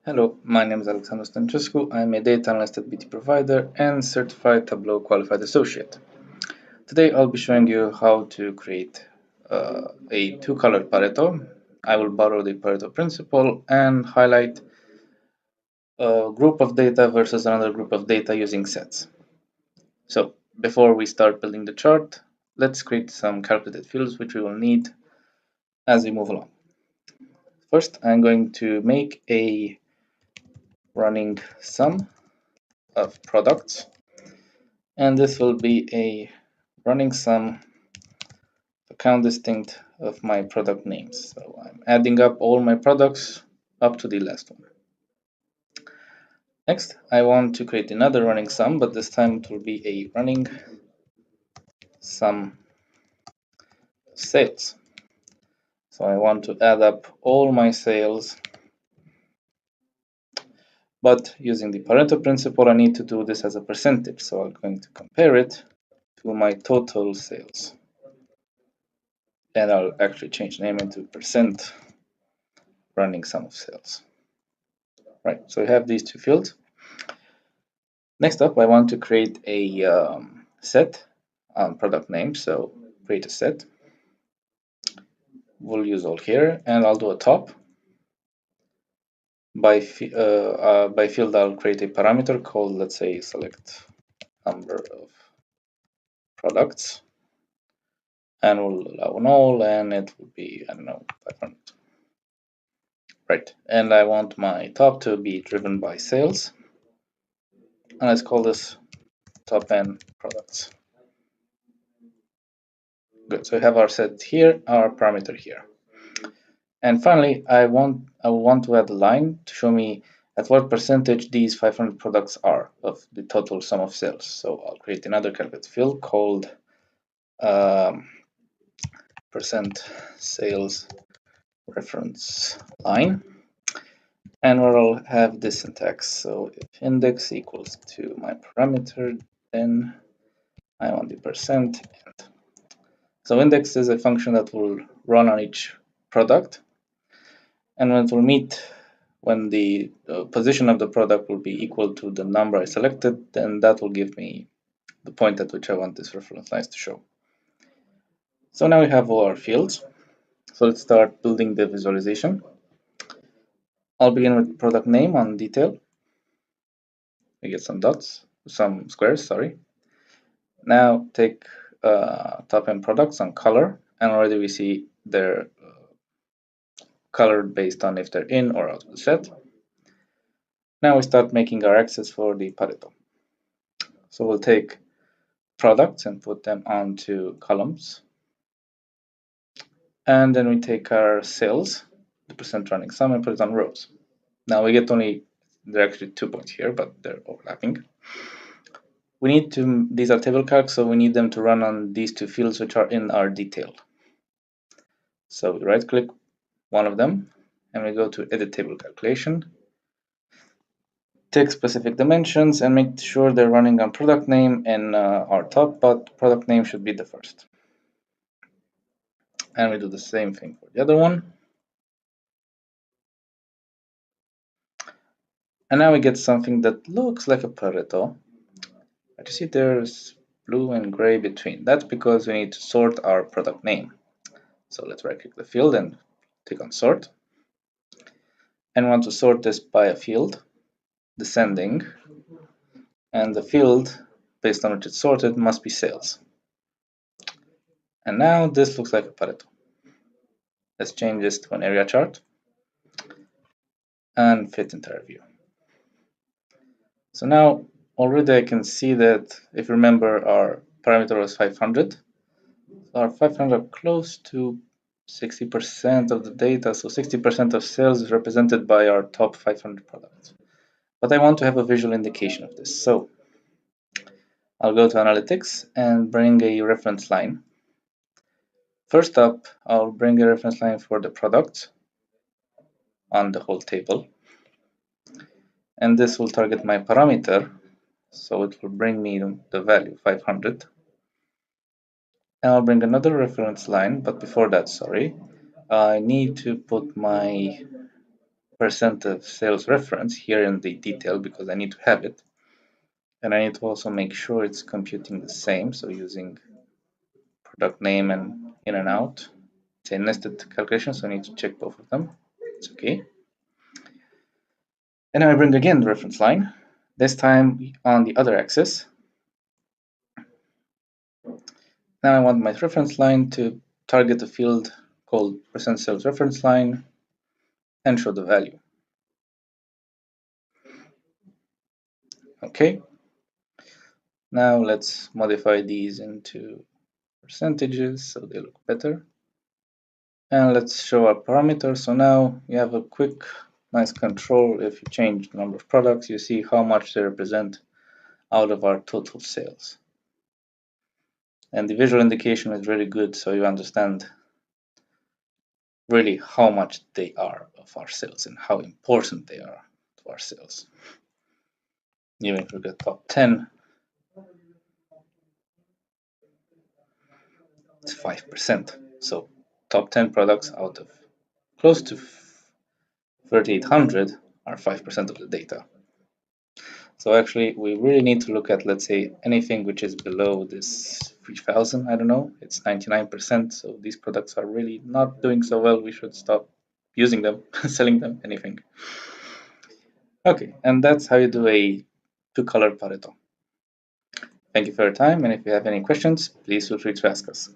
Hello, my name is Alexander Stancescu. I'm a data analyst at btProvider and certified Tableau qualified associate. Today I'll be showing you how to create a two-color Pareto. I will borrow the Pareto principle and highlight a group of data versus another group of data using sets. So before we start building the chart, let's create some calculated fields which we will need as we move along. First, I'm going to make a running sum of products, and this will be a running sum account distinct of my product names. So I'm adding up all my products up to the last one. Next, I want to create another running sum, but this time it will be a running sum sales. So I want to add up all my sales, but using the Pareto principle, I need to do this as a percentage. So I'm going to compare it to my total sales. And I'll actually change the name into percent running sum of sales. Right, so we have these two fields. Next up, I want to create a set on product name. So create a set. We'll use all here, and I'll do a top. By field, I'll create a parameter called, let's say, select number of products, and we'll allow null, and it will be, I don't know, 500. Right, and I want my top to be driven by sales, and let's call this top n products. Good, so we have our set here, our parameter here. And finally, I will want to add a line to show me at what percentage these 500 products are of the total sum of sales. So I'll create another calculate field called percent sales reference line, and where I'll have this syntax. So if index equals to my parameter, then I want the percent. So index is a function that will run on each product, and when it will meet when the position of the product will be equal to the number I selected, then that will give me the point at which I want this reference line to show. So now we have all our fields. So let's start building the visualization. I'll begin with product name on detail. We get some dots, some squares, sorry. Now take top end products on color, and already we see they're colored based on if they're in or out of the set. Now we start making our axes for the Pareto. So we'll take products and put them onto columns. And then we take our sales, the percent running sum, and put it on rows. Now we get only, there are actually 2 points here, but they're overlapping. We need to, these are table calcs, so we need them to run on these two fields which are in our detail. So we right click one of them and we go to edit table calculation. Take specific dimensions and make sure they're running on product name and our top, but product name should be the first. And we do the same thing for the other one. And now we get something that looks like a Pareto. But you see there's blue and gray between. That's because we need to sort our product name. So let's right click the field and click on sort. And we want to sort this by a field, descending. And the field based on which it's sorted must be sales. And now this looks like a Pareto. Let's change this to an area chart and fit entire view. So now already I can see that, if you remember, our parameter was 500. Our 500 are close to 60% of the data, so 60% of sales is represented by our top 500 products. But I want to have a visual indication of this, so I'll go to Analytics and bring a reference line. First up, I'll bring a reference line for the product on the whole table. And this will target my parameter, so it will bring me the value 500. And I'll bring another reference line, but before that, sorry, I need to put my percent of sales reference here in the detail because I need to have it. And I need to also make sure it's computing the same. So using product name and in and out. It's a nested calculation, so I need to check both of them. It's okay. And now I bring again the reference line, this time on the other axis. Now I want my reference line to target a field called percent sales reference line and show the value. Okay. Now let's modify these into percentages so they look better. And let's show our parameters. So now you have a quick, nice control. If you change the number of products, you see how much they represent out of our total sales. And the visual indication is really good, so you understand really how much they are of our sales and how important they are to our sales. Even if we get top 10, it's 5%. So top 10 products out of close to 3,800 are 5% of the data. So actually, we really need to look at, let's say, anything which is below this 3,000, I don't know, it's 99%. So these products are really not doing so well. We should stop using them, selling them, anything. Okay, and that's how you do a two-color Pareto. Thank you for your time, and if you have any questions, please feel free to ask us.